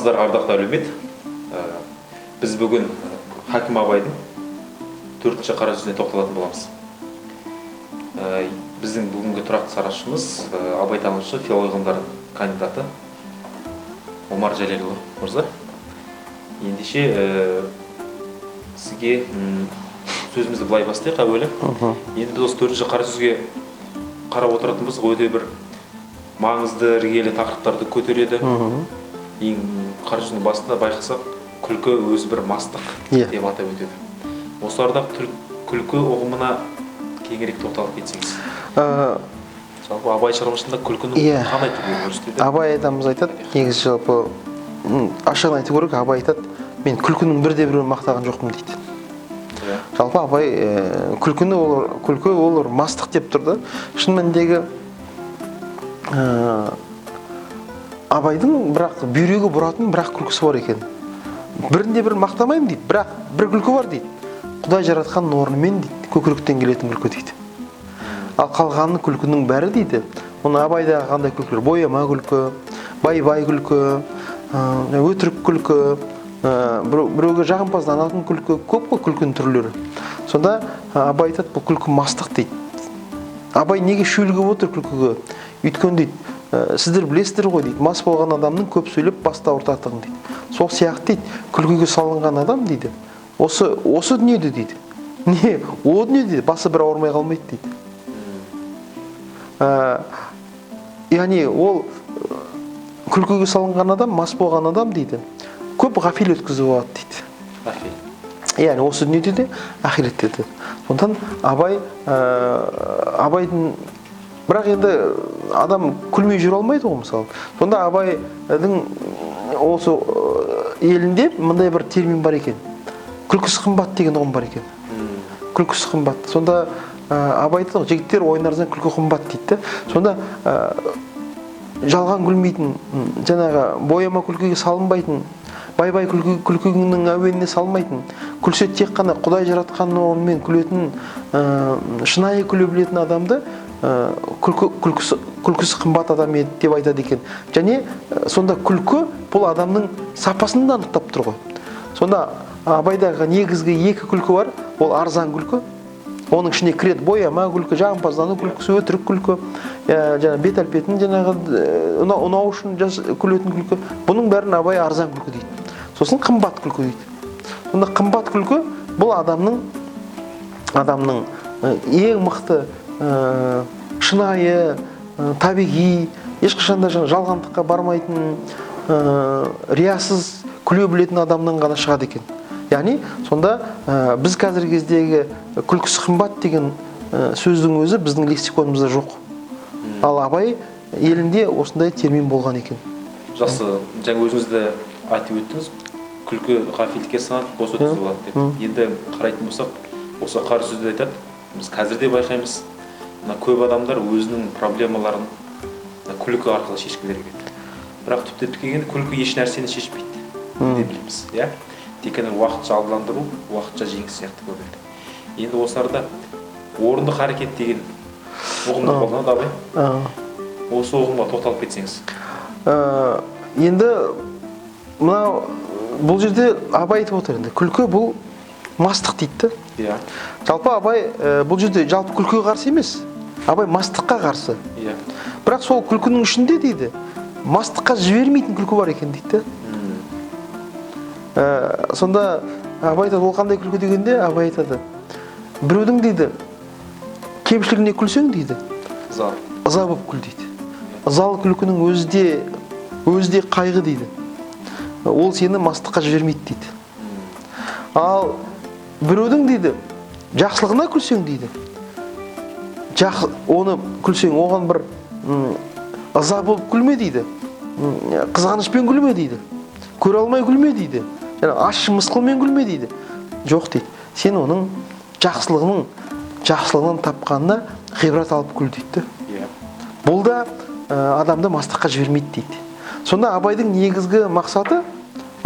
Армысыздар, ардақты әлеумет. Біз бүгін Хакім Абайдың 4-ші қара сөзіне тоқталатын боламыз. Біздің бүгінгі тұрақты сарапшымыз абайтанушы, филология ғылымдарының кандидаты Омар Жәлелұлы мырза. Ендеше сізге сөзімізді былай бастайық әуелі. Енді біз осы 4-ші қара сөзге қарап отыратын болсақ, өте бір маңызды, іргелі тақырыптарды көтереді. Ең қара сөздің басында байқасақ, күлкі өзі бір мастық деп атап өтеді. Осы арада күлкі ұғымына кеңірек тоқталып кетсеңіз. Жалпы Абай шығармашылығында күлкінің қандай түрде көрсетеді? Абай атамыз айтады, негізі жалпы ашығын айту керек, Абай айтады, мен күлкінің бірде-бір мақтаған жоқпын дейді. Жалпы Абай күлкі ол мастық деп тұрды. Шын мәніндегі Абайдың бірақ бүйрегі бұратын бірақ күлкісі бар екен. Бірінде бір мақтамаймын дейді, бірақ бір күлкі бар дейді. Құдай жаратқан орнымен дейді, көкіректен келетін күлкі дейді. Ал қалғаны күлкінің бәрі дейді. Оны Абайда қандай күлкілер? Бояма күлкі, бай-бай күлкі, өтірік күлкі, біреуге жағымпазданатын күлкі, көп қой күлкінің түрлері. Сонда Абай айтады, бұл күлкі мастық дейді. Абай неге шүйлігіп отыр күлкіге? Өйткені дейді, сіздер білесіздер ғой дейді, мас болған адамның көп сөйлеп басты ауыртатығын дейді. Сол сияқты дейді, күлкіге салынған адам дейді, осы дүниеде дейді. Не? О дүниеде дейді, басы бір ауырмай қалмайды дейді. Яғни ол күлкіге салынған адам, мас болған адам дейді, көп ғафил өткізіп алады дейді. Ғафил. Яғни осы дүниеде де, ахиретте де. Сондықтан Абайдың бірақ енді адам күлмей жүре алмайды ғой мысалы. Сонда Абайдың осы елінде мындай бір термин бар екен. Күлкісі қымбат деген ұғым бар екен. Күлкісі қымбат. Сонда Абай айтады, жігіттер ойындарыңыздан күлкі қымбат дейді. Сонда жалған күлмейтін, жаңағы бояма күлкіге салынбайтын, бай-бай күлкінің әуеніне салмайтын, күлсе тек қана Құдай жаратқан орнымен күлетін, шынайы күле білетін адамды күлкісі қымбат адам еді деп айтады екен. Және сонда күлкі бұл адамның сапасын да анықтап тұр ғой. Сонда Абайдағы негізгі екі күлкі бар, ол арзан күлкі. Оның ішіне кіреді бояма күлкі, жағымпаздану күлкісі, өтірік күлкі, бет әлпетін ұнау үшін күлетін күлкі. Бұның бәрін Абай арзан күлкі дейді. Сосын қымбат күлкі дейді. Сонда қымбат күлкі бұл адамның ең мықты, шынайы, табиғи, ешқашанда жалғандыққа бармайтын, риясыз күле білетін адамнан ғана шығады екен. Яғни сонда біз қазіргі кездегі күлкісі қымбат деген сөздің өзі біздің лексиконымызда жоқ. Ал Абай елінде осындай термин болған екен. Жақсы, жаңа өзіңізді айтып өттіңіз, күлкі ғафилдікке саналып бос өткізіп алады деп. Енді қарайтын болсақ, осы қара сөзді айтады, біз қазір де байқаймыз, көп адамдар өзінің проблемаларын күлкі арқылы шешкілері келеді. Бірақ түптеп келгенде күлкі еш нәрсені шешпейді деп білеміз. Тек қана уақытша алдандыру, уақытша жеңіс сияқты көрінеді. Енді осы арада орындық харекет деген ұғымды қолданады Абай. Осы ұғымға тоқталып кетсеңіз. Енді бұл жерде Абай айтып отыр, күлкі бұл мастық дейді. Жалпы Абай бұл жерде жалпы күлкіге қарсы емес, Абай мастыққа қарсы. Бірақ сол күлкінің ішінде дейді, мастыққа жібермейтін күлкі бар екен дейді. Сонда Абай айтады, ол қандай күлкі дегенде Абай айтады, біреудің дейді кемшілігіне күлсең дейді, ыза болып күл дейді. Ызалы күлкінің өзі де қайғы дейді. Ол сені мастыққа жібермейді дейді. Ал біреудің дейді жақсылығына күлсең дейді, оны күлсең оған бір ыза болып күлме дейді, қызғанышпен күлме дейді, көре алмай күлме дейді, ащы мысқылмен күлме дейді. Жоқ дейді, сен оның жақсылығынан тапқанына ғибрат алып күл дейді. Бұл да адамды мастыққа жібермейді дейді. Сонда Абайдың негізгі мақсаты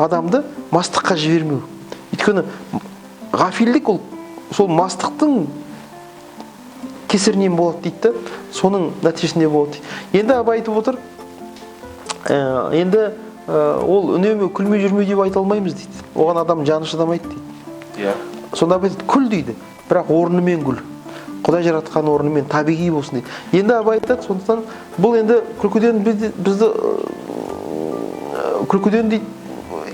адамды мастыққа жібермеу. Өйткені ғафилдік ол сол мастықтың кесірінен болады дейді, соның нәтижесінде болады дейді. Енді Абай айтып отыр, енді ол үнемі күлмей жүрмей деп айта алмаймыз дейді. Оған адам жаны шыдамайды дейді. Иә. Сонда абай күл дейді, бірақ орнымен күл. Құдай жаратқан орнымен табиғи болсын дейді. Енді абай айтады, сондықтан бұл енді күлкіден бізді күлкіден дейді,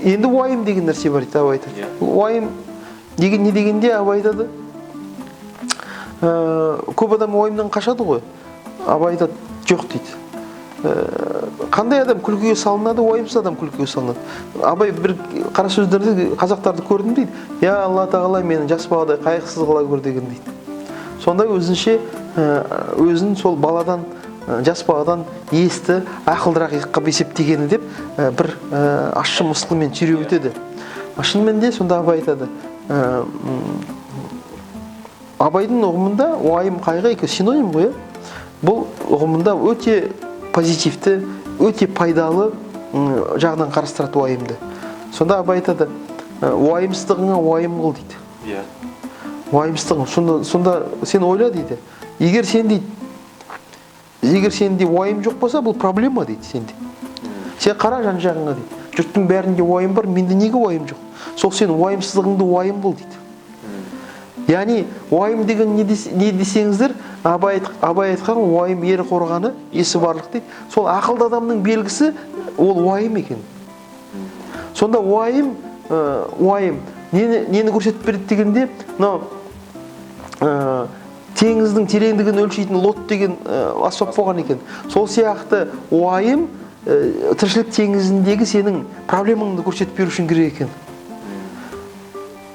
енді уайым деген нәрсе бар дейді абай айтады. Уайым деген не дегенде абай айтады, көп адам уайымнан қашады ғой. Абай айтады, жоқ дейді. Қандай адам күлкіге салынады, уайымсыз адам күлкіге салынады. Абай бір қара сөздерді қазақтарды көрдім дейді. Я Алла тағала мені жас баладай қайғысыз қыла көр деген дейді. Сонда өзінше өзін сол баладан, жас баладан есті, ақылдырақ қылып есептегені деп бір ащы мысқылмен түйреп өтеді. Шынымен де сонда абай айтады, абайдың ұғымында уайым қайғы екеуі синоним ғой. Бұл ұғымында өте позитивті, өте пайдалы жағынан қарастырады уайымды. Сонда абай айтады, уайымсыздығыңа уайым қыл дейді. Уайымсыздығың, сонда сен ойла дейді. Егер сенде уайым жоқ болса, бұл проблема дейді сенде. Сен қара жан жағыңа дейді. Жұрттың бәрінде уайым бар, менде неге уайым жоқ? Сол сен уайымсыздығыңды уайым қыл дейді. Яғни уайым деген не десеңіздер, абай айтқан уайым ері қорғаны, есі барлық дейді. Сол ақылды адамның белгісі ол уайым екен. Сонда уайым нені көрсетіп береді дегенде, теңіздің тереңдігін өлшейтін лот деген аспап болған екен. Сол сияқты уайым тіршілік теңізіндегі сенің проблемаңды көрсетіп беру үшін керек екен.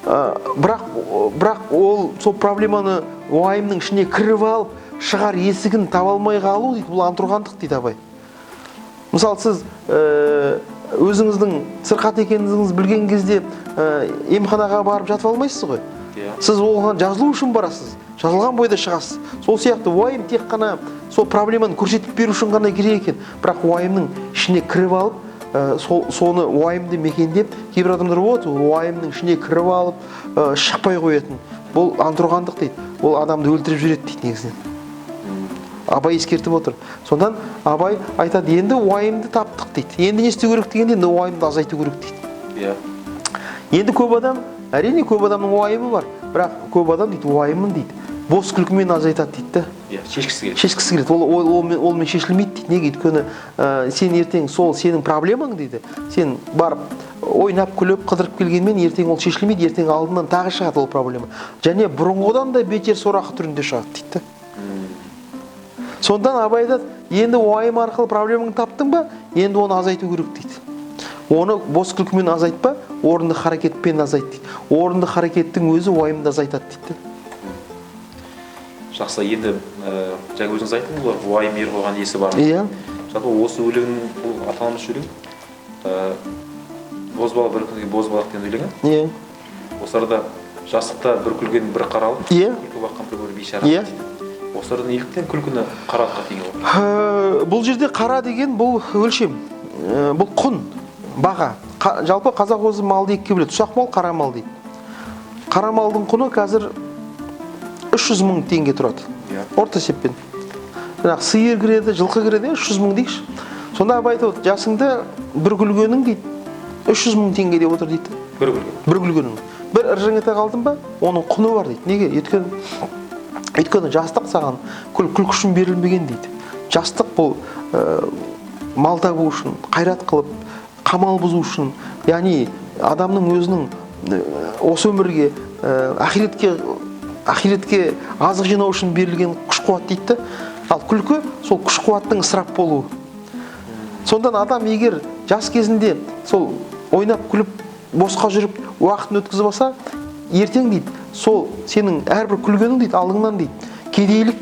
Бірақ ол сол проблеманы уайымның ішіне кіріп алып, шығар есігін таба алмай қалу дейді, бұл антұрғандық дейді абай. Мысалы, сіз өзіңіздің сырқат екеніңізді білген кезде емханаға барып жатып алмайсыз ғой. Сіз оған жазылу үшін барасыз, жазылған бойда шығасыз. Сол сияқты уайым тек қана сол проблеманы көрсетіп беру үшін ғана керек екен. Бірақ уайымның ішіне кіріп алып, соны уайымды мекендеп, кейбір адамдар болады, уайымның ішіне кіріп алып, шықпай қоятын. Бұл антұрғандық дейді. Ол адамды өлтіріп жібереді дейді негізінен. Абай ескертіп отыр. Сондан абай айтады, енді уайымды таптық дейді. Енді не істеу керек дегенде, енді уайымды азайту керек дейді. Енді көп адам, әрине көп адамның уайымы бар, бірақ көп адам дейді, уайымын дейді, бос күлкімен азайтады дейді. Шешкісі келеді. Олмен шешілмейді дейді. Неге? Өйткені сен ертең сол сенің проблемаң дейді. Сен барып ойнап күліп қыдырып келгенмен ертең ол шешілмейді, ертең алдынан тағы шығады ол проблема. Және бұрынғыдан да бетер сорақы түрінде шығады дейді. Сондан абай айтады, енді уайым арқылы проблемаңды таптың ба, енді оны азайту керек дейді. Оны бос күлкімен азайтпа, орынды харакетпен азайт дейді. Орынды харакеттің өзі уайымды азайтады дейді. Жақсы, енді жаңа өзіңіз айттыңыз ғой, уайым ер қойған есі бар. Жалпы осы өлең, бұл аталмыш өлең, бозбала бір күнге бозбалақ деген өлең. Осы арада жастықта бір күлген бір қаралық, күлкі баққан бір бейшара. Осы арада неліктен күлкіні қаралыққа теңеу? Бұл жерде қара деген бұл өлшем, бұл құн, баға. Жалпы қазақ өзі малды екіге бөледі, ұсақ мал, қара мал дейді. Қара малдың құны қазір 300 мың теңге тұрады, орта есеппен. Сиыр кіреді, жылқы кіреді, 300 мың дейікші. Сонда абай айтады, жасыңда бір күлгенің дейді, 300 мың теңге деп отыр дейді. Бір күлгенің. Бір ыржың ете қалдың ба, оның құны бар дейді. Неге? Өйткені жастық саған күлкі үшін берілмеген дейді. Жастық бұл мал табу үшін, қайрат қылып, қамал бұзу үшін, яғни адамның өзінің осы өмірге, ақиретке азық жинау үшін берілген күш қуат дейді. Ал күлкі сол күш қуаттың ысырап болуы. Сондан адам егер жас кезінде сол ойнап күліп босқа жүріп уақытын өткізіп алса, ертең дейді, сол сенің әрбір күлгенің дейді, алдыңнан дейді, кедейлік,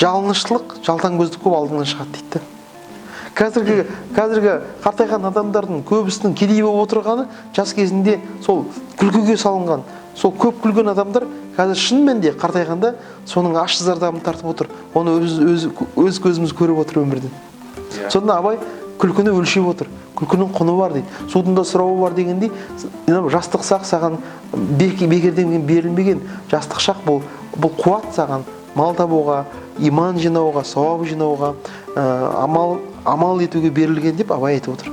жалыныштылық, жалтан көздік көп алдыңнан шығады дейді. Қазіргі қартайған адамдардың көбісінің кедей болып отырғаны жас кезінде сол күлкіге салынған. Сол көп күлген адамдар қазір шынымен де қартайғанда соның ащы зардабын тартып отыр. Оны өз көзіміз көріп отыр өмірден. Сонда абай күлкіні өлшеп отыр. Күлкінің құны бар дейді. Судың да сұрауы бар дегендей, жастық шақ саған бекерден берілмеген. Жастық шақ бұл қуат саған мал табуға, иман жинауға, сауап жинауға, амал етуге берілген деп абай айтып отыр.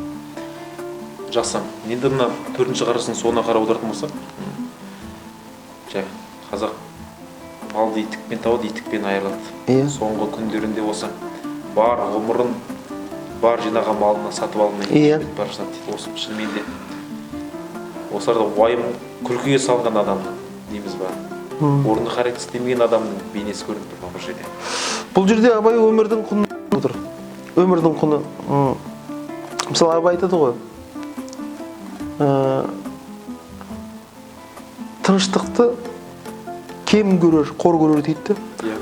Жақсы. Енді мына 4-ші қарасының соңына қарап отыратын болсақ, қазақ малды итікпен табады, итікпен айырылады. Иә. Соңғы күндерінде осы бар ғұмырын бар жинаған малына сатып алмай Иә. кетіп бара жатады дейді. Осы шынымен де осы арада уайым күлкіге салған адам дейміз ба? Орны қарайды істемеген адамның бейнесі көрініп тұр бұл жерде. Бұл жерде Абай өмірдің құны отыр. Өмірдің құны. Мысалы Абай айтады ғой. Тыныштықты кем көрер, қор көрер дейді.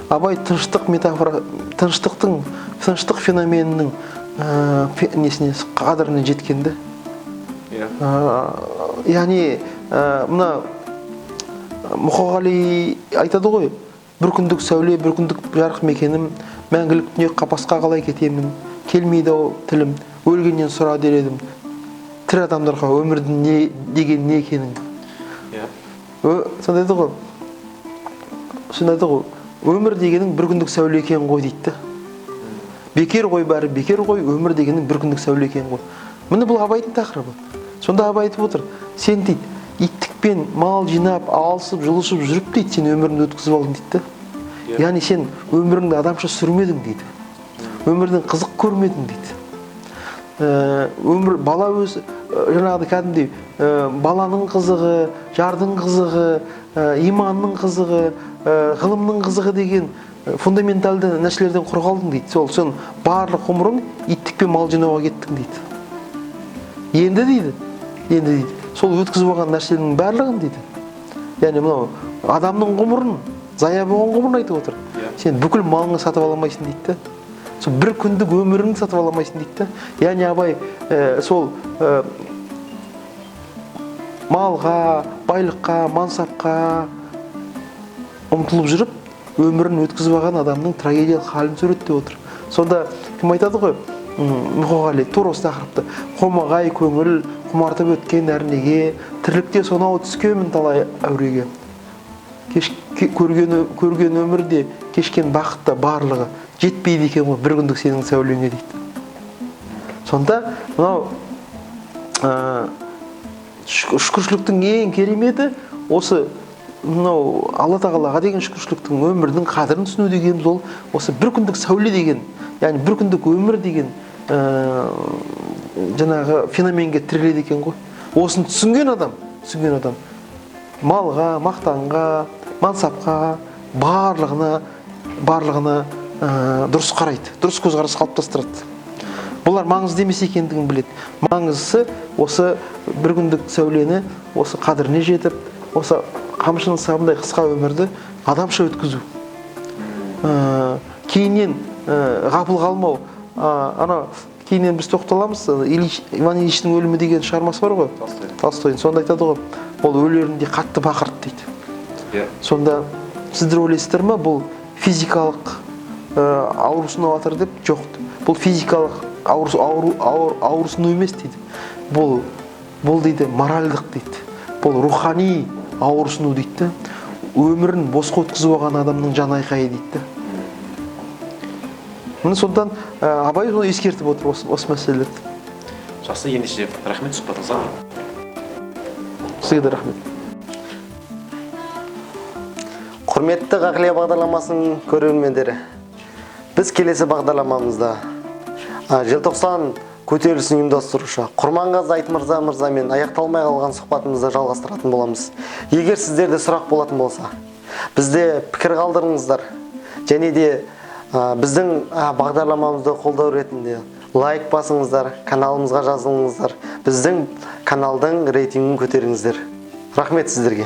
Абай тыныштық метафора, тыныштық феноменінің несіне қадіріне жеткенді. Яғни мына Мұқағали айтады ғой, бір күндік сәуле, бір күндік жарық мекенім, мәңгілік дүние қапасқа қалай кетемін, келмейді ау тілім, өлгеннен сұра дер едім, тірі адамдарға өмірдің не деген не екенін. Сонда айтады ғой, өмір дегенің бір күндік сәуле екен ғой дейді. Бекер ғой бәрі, бекер ғой, өмір дегенің бір күндік сәуле екен ғой. Міне бұл Абайдың тақырыбы. Сонда Абай айтып отыр, сен дейді, иттікпен мал жинап, алысып, жылышып жүріп дейді, сен өміріңді өткізіп алдың дейді. Яғни сен өміріңді адамша сүрмедің дейді. Өмірдің қызық көрмедің дейді. Өмір бала өзі жаңағыдай кәдімгідей баланың қызығы, жардың қызығы, иманның қызығы, ғылымның қызығы деген фундаменталды нәрселерден құр қалдың дейді. Сол сен барлық ғұмырың иттікпен мал жинауға кеттің дейді. Енді дейді, сол өткізіп алған нәрсенің барлығын дейді. Яғни мынау адамның ғұмырын, зая болған ғұмырын айтып отыр. Сен бүкіл малыңды сатып аламайсың дейді. Сол бір күндік өміріңді сатып аламайсың дейді. Яғни Абай сол малға, байлыққа, мансапқа ұмтылып жүріп, өмірін өткізіп алған адамның трагедиялық халін суреттеп отыр. Сонда кім айтады ғой? Мұқағали тура осы тақырыпты. Қомағай көңіл құмартып өткен әрнеге, тірлікте сонау түскенмін талай әуреге. Көрген өмірде кешкен бақытта барлығы жетпейді екен ғой бір күндік сенің сәулеңе дейді. Сонда мынау шүкіршіліктің ең кереметі осы мынау Алла тағалаға деген шүкіршіліктің, өмірдің қадірін түсіну дегеніміз ол осы бір күндік сәуле деген, яғни бір күндік өмір деген жаңағы феноменге тіреледі екен ғой. Осыны түсінген адам малға, мақтанға, мансапқа, барлығына дұрыс қарайды, дұрыс көзқарас қалыптастырады. Бұлар маңызды емес екендігін біледі. Маңыздысы осы бір күндік сәулені осы қадіріне жетіп, осы қамшының сабындай қысқа өмірді адамша өткізу. Кейіннен ғапыл қалмау. Кейіннен біз тоқталамыз. Иван Ильичтің өлімі деген шығармасы бар ғой, Толстойдың. Сонда айтады ғой, ол өлерінде қатты бақырды дейді. Сонда сіздер ойлайсыздар ма, бұл физикалық ауырсыну атыр деп? Жоқ. Бұл физикалық ауырсыну емес дейді. Бұл дейді моральдық дейді. Бұл рухани ауырсыну дейді. Өмірін босқа өткізіп алған адамның жан айқайы дейді. Міне сондықтан Абай оны ескертіп отыр осы мәселелерді. Жақсы, ендеше рахмет сұхбатыңызға. Сізге де рахмет. Құрметті Ғақлия бағдарламасының көрермендері, біз келесі бағдарламамызда желтоқсан көтерілісін ұйымдастырушы Құрманғазы Айтмырзамен аяқталмай қалған сұхбатымызды жалғастыратын боламыз. Егер сіздерде сұрақ болатын болса, бізде пікір қалдырыңыздар, және де біздің бағдарламамызды қолдау ретінде лайк басыңыздар, каналымызға жазылыңыздар, біздің каналдың рейтингін көтеріңіздер. Рахмет сіздерге.